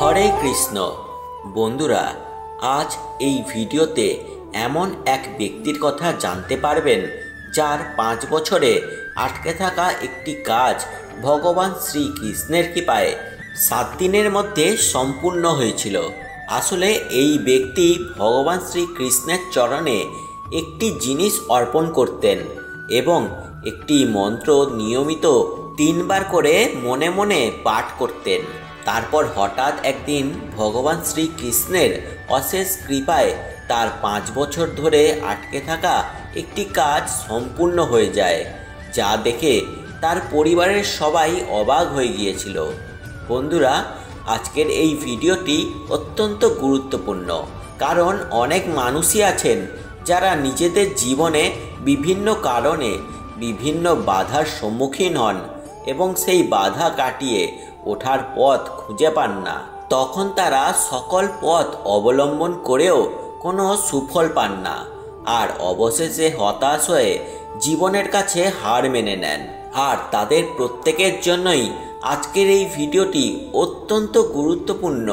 হরে কৃষ্ণ। বন্ধুরা, আজ এই ভিডিওতে এমন এক ব্যক্তির কথা জানতে পারবেন যার 5 বছরে আটকে থাকা একটি কাজ ভগবান শ্রীকৃষ্ণের কৃপায় 7 দিনের মধ্যে সম্পূর্ণ হয়েছিল। আসলে এই ব্যক্তি ভগবান শ্রীকৃষ্ণের চরণে একটি জিনিস অর্পণ করতেন এবং একটি মন্ত্র নিয়মিত 3 বার করে মনে মনে পাঠ করতেন। তারপর হঠাৎ একদিন ভগবান শ্রীকৃষ্ণের অশেষ কৃপায় তার 5 বছর ধরে আটকে থাকা একটি কাজ সম্পূর্ণ হয়ে যায়, যা দেখে তার পরিবারের সবাই অবাক হয়ে গিয়েছিল। বন্ধুরা, আজকের এই ভিডিওটি অত্যন্ত গুরুত্বপূর্ণ, কারণ অনেক মানুষই আছেন যারা নিজেদের জীবনে বিভিন্ন কারণে বিভিন্ন বাধার সম্মুখীন হন এবং সেই বাধা কাটিয়ে ওঠার পথ খুঁজে পান না। তখন তারা সকল পথ অবলম্বন করেও কোনো সুফল পান না, আর অবশেষে হতাশ হয়ে জীবনের কাছে হার মেনে নেন। আর তাদের প্রত্যেকের জন্যই আজকের এই ভিডিওটি অত্যন্ত গুরুত্বপূর্ণ।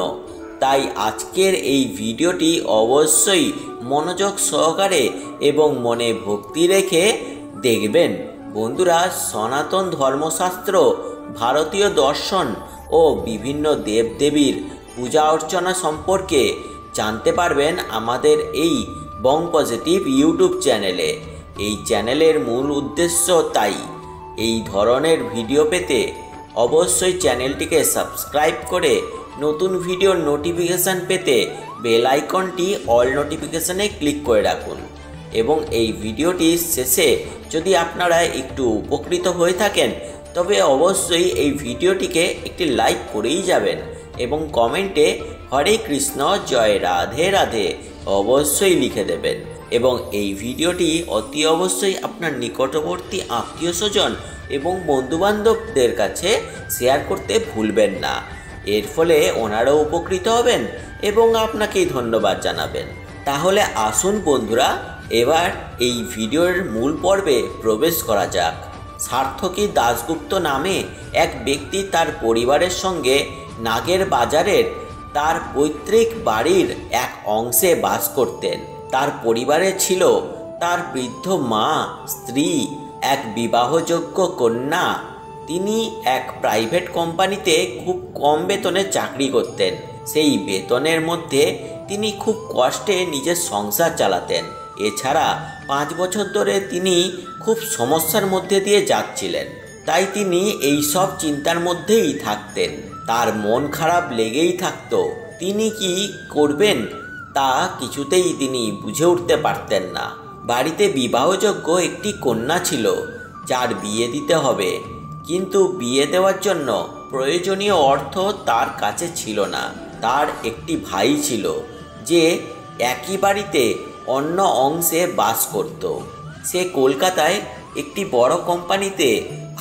তাই আজকের এই ভিডিওটি অবশ্যই মনোযোগ সহকারে এবং মনে ভক্তি রেখে দেখবেন। বন্ধুরা, সনাতন ধর্মশাস্ত্র, ভারতীয় দর্শন ও বিভিন্ন দেবদেবীর পূজা অর্চনা সম্পর্কে জানতে পারবেন আমাদের এই বং পজিটিভ ইউটিউব চ্যানেলে। এই চ্যানেলের মূল উদ্দেশ্য তাই এই ধরনের ভিডিও পেতে অবশ্যই চ্যানেলটিকে সাবস্ক্রাইব করে নতুন ভিডিওর নোটিফিকেশান পেতে বেল আইকনটি অল নোটিফিকেশানে ক্লিক করে রাখুন। এবং এই ভিডিওটির শেষে যদি আপনারা একটু উপকৃত হয়ে থাকেন তবে অবশ্যই এই ভিডিওটিকে একটি লাইক করেই যাবেন এবং কমেন্টে হরে কৃষ্ণ জয় রাধে রাধে অবশ্যই লিখে দেবেন। এবং এই ভিডিওটি অতি অবশ্যই আপনার নিকটবর্তী আত্মীয় স্বজন এবং বন্ধুবান্ধবদের কাছে শেয়ার করতে ভুলবেন না। এর ফলে ওনারাও উপকৃত হবেন এবং আপনাকেই ধন্যবাদ জানাবেন। তাহলে আসুন বন্ধুরা, এবার এই ভিডিওর মূল পর্বে প্রবেশ করা যাক। সার্থকী দাশগুপ্ত নামে এক ব্যক্তি তার পরিবারের সঙ্গে নাগের বাজারের তার পৈতৃক বাড়ির এক অংশে বাস করতেন। তার পরিবারে ছিল তার বৃদ্ধ মা, স্ত্রী, এক বিবাহযোগ্য কন্যা। তিনি এক প্রাইভেট কোম্পানিতে খুব কম বেতনে চাকরি করতেন। সেই বেতনের মধ্যে তিনি খুব কষ্টে নিজের সংসার চালাতেন। এছাড়া 5 বছর ধরে তিনি খুব সমস্যার মধ্যে দিয়ে যাচ্ছিলেন, তাই তিনি এই সব চিন্তার মধ্যেই থাকতেন। তার মন খারাপ লেগেই থাকতো। তিনি কি করবেন তা কিছুতেই তিনি বুঝে উঠতে পারতেন না। বাড়িতে বিবাহযোগ্য একটি কন্যা ছিল যার বিয়ে দিতে হবে, কিন্তু বিয়ে দেওয়ার জন্য প্রয়োজনীয় অর্থ তার কাছে ছিল না। তার একটি ভাই ছিল যে একই বাড়িতে অন্য অংশে বাস করত। সে কলকাতায় একটি বড় কোম্পানিতে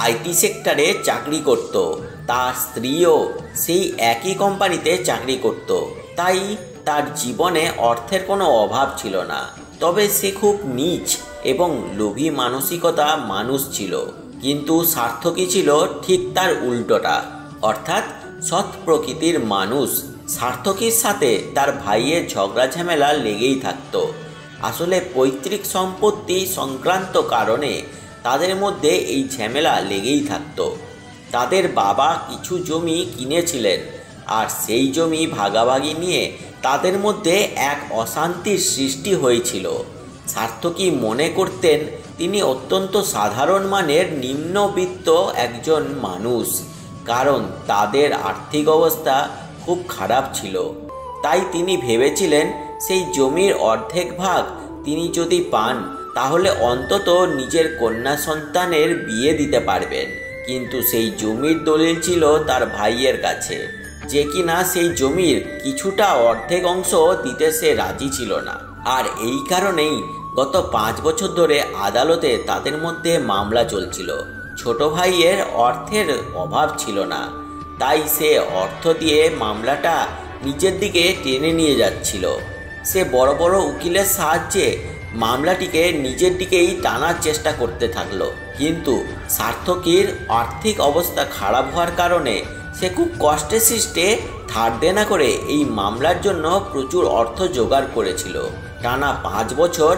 আইটি সেক্টরে চাকরি করত। তার স্ত্রীও সেই একই কোম্পানিতে চাকরি করত, তাই তার জীবনে অর্থের কোনো অভাব ছিল না। তবে সে খুব নীচ এবং লোভী মানসিকতা মানুষ ছিল। কিন্তু সার্থকী ছিল ঠিক তার উল্টোটা, অর্থাৎ সৎ প্রকৃতির মানুষ। সার্থকীর সাথে তার ভাইয়ের ঝগড়া ঝামেলা লেগেই থাকতো। আসলে পৈতৃক সম্পত্তি সংক্রান্ত কারণে তাদের মধ্যে এই ঝামেলা লেগেই থাকতো। তাদের বাবা কিছু জমি কিনেছিলেন, আর সেই জমি ভাগাভাগি নিয়ে তাদের মধ্যে এক অশান্তির সৃষ্টি হয়েছিল। সার্থকী মনে করতেন তিনি অত্যন্ত সাধারণ মানের নিম্নবিত্ত একজন মানুষ, কারণ তাদের আর্থিক অবস্থা খুব খারাপ ছিল। তাই তিনি ভেবেছিলেন সেই জমির অর্ধেক ভাগ তিনি যদি পান তাহলে অন্তত নিজের কন্যা সন্তানের বিয়ে দিতে পারবেন। কিন্তু সেই জমির দলিল ছিল তার ভাইয়ের কাছে, যে কিনা সেই জমির কিছুটা অর্ধেক অংশ দিতে সে রাজি ছিল না। আর এই কারণেই গত 5 বছর ধরে আদালতে তাদের মধ্যে মামলা চলছিল। ছোট ভাইয়ের অর্থের অভাব ছিল না, তাই সে অর্থ দিয়ে মামলাটা নিজের দিকে টেনে নিয়ে যাচ্ছিল। সে বড় বড় উকিলের সাহায্যে মামলাটিকে নিজের দিকেই টানার চেষ্টা করতে থাকলো। কিন্তু সার্থকীর আর্থিক অবস্থা খারাপ হওয়ার কারণে সে খুব কষ্টে সৃষ্টে ধার দেনা করে এই মামলার জন্য প্রচুর অর্থ জোগাড় করেছিল। টানা 5 বছর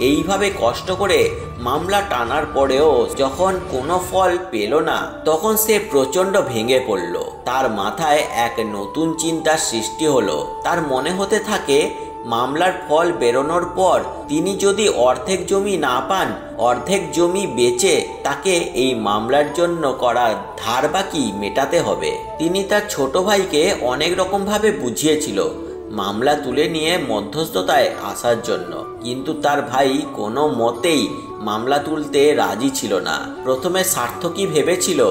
এইভাবে কষ্ট করে মামলা টানার পরেও যখন কোনো ফল পেল না, তখন সে প্রচণ্ড ভেঙে পড়ল। তার মাথায় এক নতুন চিন্তার সৃষ্টি হলো। তার মনে হতে থাকে, মামলার ফল বেরোনোর পর তিনি যদি অর্ধেক জমি না পান, অর্ধেক জমি বেচে তাকে এই মামলার জন্য করা ধার বাকি মেটাতে হবে। তিনি তার ছোট ভাইকে অনেক রকমভাবে বুঝিয়েছিল মামলা তুলে নিয়ে মধ্যস্থতায় আসার জন্য, কিন্তু তার ভাই কোনো মতেই মামলা তুলতে রাজি ছিল না। প্রথমে সার্থকী ভেবেছিল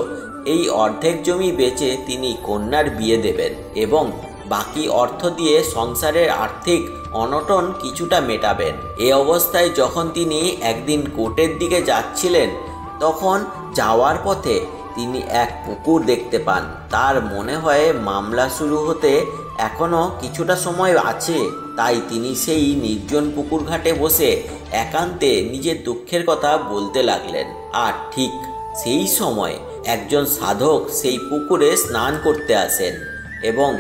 এই অর্ধেক জমি বেচে তিনি কন্যার বিয়ে দেবেন এবং বাকি অর্থ দিয়ে সংসারের আর্থিক অনটন কিছুটা মেটাবেন। এই অবস্থায় যখন তিনি একদিন কোর্টের দিকে যাচ্ছিলেন, তখন যাওয়ার পথে তিনি এক পুকুর দেখতে পান। তার মনে হয় মামলা শুরু হতে এখনো কিছুটা সময় আছে, তাই তিনি সেই নির্জন পুকুর ঘাটে বসে একান্তে নিজের দুঃখের কথা বলতে লাগলেন। আর ঠিক সেই সময় একজন সাধক সেই পুকুরে স্নান করতে আসেন এবং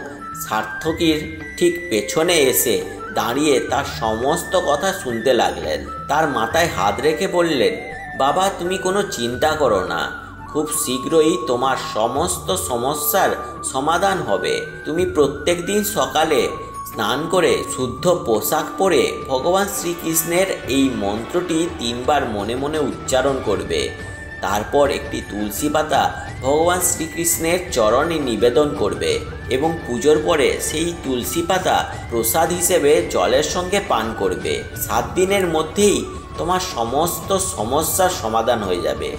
সার্থকীর ঠিক পেছনে এসে দাঁড়িয়ে তার সমস্ত কথা শুনতে লাগলেন। তার মাথায় হাত রেখে বললেন, বাবা, তুমি কোনো চিন্তা করো না, খুব শীঘ্রই তোমার সমস্ত সমস্যার সমাধান হবে। তুমি প্রত্যেক দিন সকালে স্নান করে শুদ্ধ পোশাক পরে ভগবান শ্রীকৃষ্ণের এই মন্ত্রটি 3 বার মনে মনে উচ্চারণ করবে। তারপর একটি তুলসী পাতা ভগবান শ্রীকৃষ্ণের চরণে নিবেদন করবে এবং পুজোর পরে সেই তুলসী পাতা প্রসাদ হিসেবে জলের সঙ্গে পান করবে। 7 দিনের মধ্যেই তোমার সমস্ত সমস্যার সমাধান হয়ে যাবে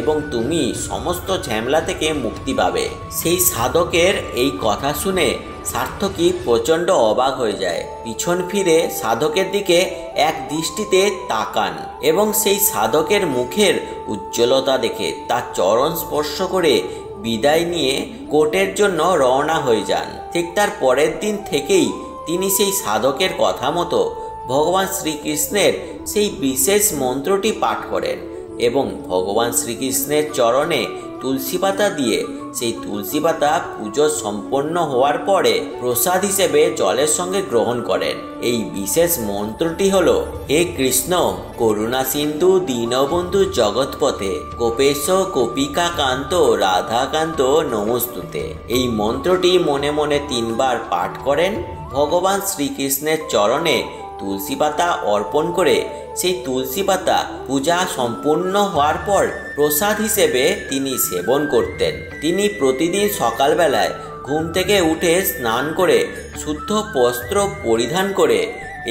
এবং তুমি সমস্ত ঝামেলা থেকে মুক্তি পাবে। সেই সাধকের এই কথা শুনে সার্থকী প্রচণ্ড অবাক হয়ে যায়। পিছন ফিরে সাধকের দিকে এক দৃষ্টিতে তাকান এবং সেই সাধকের মুখের উজ্জ্বলতা দেখে তার চরণ স্পর্শ করে বিদায় নিয়ে কোর্টের জন্য রওনা হয়ে যান। ঠিক তার পরের দিন থেকেই তিনি সেই সাধকের কথা মতো ভগবান শ্রীকৃষ্ণের সেই বিশেষ মন্ত্রটি পাঠ করেন এবং ভগবান শ্রীকৃষ্ণের চরণে তুলসী পাতা দিয়ে সেই তুলসী পাতা পুজো সম্পন্ন হওয়ার পরে প্রসাদ হিসেবে জলের সঙ্গে গ্রহণ করেন। এই বিশেষ মন্ত্রটি হলো, হে কৃষ্ণ, করুণা সিন্ধু দীনবন্ধু জগৎপথে, গোপেশ গোপিকা কান্ত রাধাকান্ত নমস্তুতে। এই মন্ত্রটি মনে মনে 3 বার পাঠ করেন। ভগবান শ্রীকৃষ্ণের চরণে তুলসী পাতা অর্পণ করে সেই তুলসী পাতা পূজা সম্পূর্ণ হওয়ার পর প্রসাদ হিসেবে তিনি সেবন করতেন। তিনি প্রতিদিন সকালবেলায় ঘুম থেকে উঠে স্নান করে শুদ্ধ বস্ত্র পরিধান করে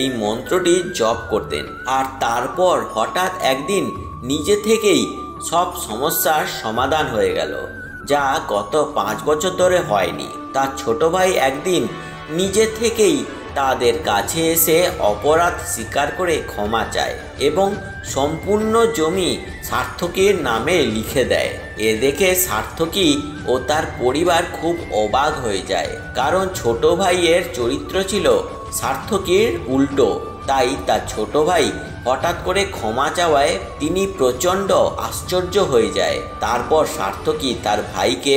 এই মন্ত্রটি জপ করতেন। আর তারপর হঠাৎ একদিন নিজে থেকেই সব সমস্যার সমাধান হয়ে গেল, যা গত 5 বছর ধরে হয়নি। তার ছোট ভাই একদিন নিজে থেকেই তাদের কাছে এসে অপরাধ স্বীকার করে ক্ষমা চায় এবং সম্পূর্ণ জমি সার্থকীর নামে লিখে দেয়। এ দেখে সার্থকী ও তার পরিবার খুব অবাক হয়ে যায়, কারণ ছোট ভাইয়ের চরিত্র ছিল সার্থকীর উল্টো। তাই তার ছোট ভাই হঠাৎ করে ক্ষমা চাওয়ায় তিনি প্রচণ্ড আশ্চর্য হয়ে যায়। তারপর সার্থকী তার ভাইকে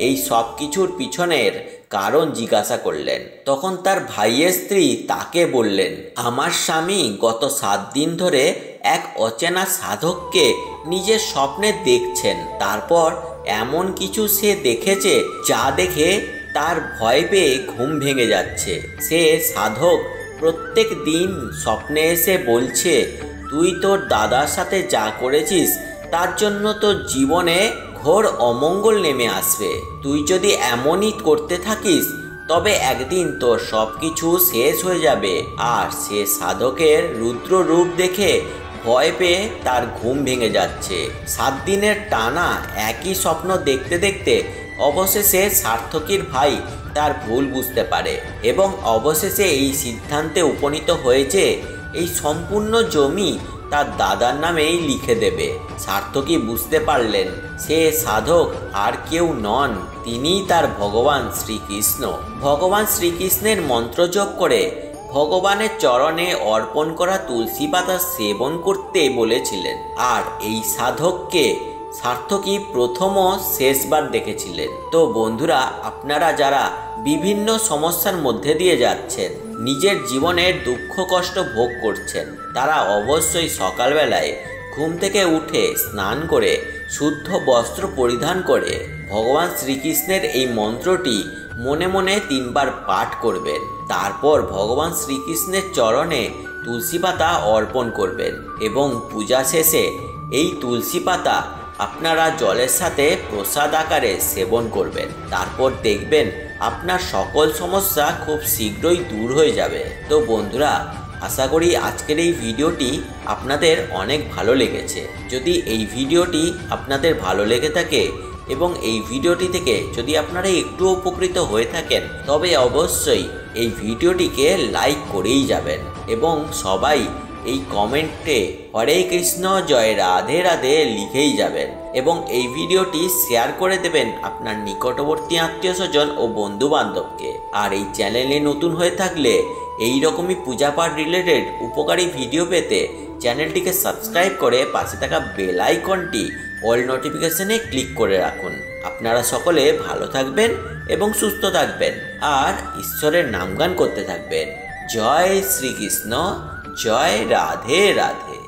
এই সব কিছুর পিছনের কারণ জিজ্ঞাসা করলেন। তখন তার ভাইয়ের স্ত্রী তাকে বললেন, আমার স্বামী গত 7 দিন ধরে এক অচেনা সাধককে নিজের স্বপ্নে দেখছেন। তারপর এমন কিছু সে দেখেছে যা দেখে তার ভয় পেয়ে ঘুম ভেঙে যাচ্ছে। সে সাধক প্রত্যেক দিন স্বপ্নে এসে বলছে, তুই তোর দাদার সাথে যা করেছিস তার জন্য তোর জীবনে ঘোর অমঙ্গল নেমে আসবে। তুই যদি এমনই করতে থাকিস তবে একদিন তোর সব কিছু শেষ হয়ে যাবে। আর সে সাধকের রুদ্র রূপ দেখে ভয় পেয়ে তার ঘুম ভেঙে যাচ্ছে। 7 দিনের টানা একই স্বপ্ন দেখতে দেখতে অবশেষে সার্থকীর ভাই তার ভুল বুঝতে পারে এবং অবশেষে এই সিদ্ধান্তে উপনীত হয়েছে এই সম্পূর্ণ জমি তার দাদার নামেই লিখে দেবে। সার্থকী বুঝতে পারলেন সে সাধক আর কেউ নন, তিনিই তার ভগবান শ্রীকৃষ্ণ। ভগবান শ্রীকৃষ্ণের মন্ত্র জপ করে ভগবানের চরণে অর্পণ করা তুলসী পাতা সেবন করতে বলেছিলেন। আর এই সাধককে সার্থকী প্রথম ও শেষবার দেখেছিলেন। তো বন্ধুরা, আপনারা যারা বিভিন্ন সমস্যার মধ্যে দিয়ে যাচ্ছেন, নিজের জীবনের দুঃখ কষ্ট ভোগ করছেন, তারা অবশ্যই সকালবেলায় ঘুম থেকে উঠে স্নান করে শুদ্ধ বস্ত্র পরিধান করে ভগবান শ্রীকৃষ্ণের এই মন্ত্রটি মনে মনে 3 বার পাঠ করবেন। তারপর ভগবান শ্রীকৃষ্ণের চরণে তুলসী পাতা অর্পণ করবেন এবং পূজা শেষে এই তুলসী পাতা আপনারা জলের সাথে প্রসাদ আকারে সেবন করবেন। তারপর দেখবেন আপনার সকল সমস্যা খুব শীঘ্রই দূর হয়ে যাবে। তো বন্ধুরা, আশা করি আজকের এই ভিডিওটি আপনাদের অনেক ভালো লেগেছে। যদি এই ভিডিওটি আপনাদের ভালো লেগে থাকে এবং এই ভিডিওটি থেকে যদি আপনারা একটু উপকৃত হয়ে থাকেন, তবে অবশ্যই এই ভিডিওটিকে লাইক করেই যাবেন এবং সবাই এই কমেন্টে হরে কৃষ্ণ জয় রাধে রাধে লিখেই যাবেন এবং এই ভিডিওটি শেয়ার করে দেবেন আপনার নিকটবর্তী আত্মীয় স্বজন ও বন্ধু বান্ধবকে। আর এই চ্যানেলে নতুন হয়ে থাকলে এই রকমই পূজাপাঠ রিলেটেড উপকারী ভিডিও পেতে চ্যানেলটিকে সাবস্ক্রাইব করে পাশে থাকা বেল আইকনটি অল নোটিফিকেশনে ক্লিক করে রাখুন। আপনারা সকলে ভালো থাকবেন এবং সুস্থ থাকবেন আর ঈশ্বরের নামগান করতে থাকবেন। জয় শ্রীকৃষ্ণ, জয় রাধে রাধে।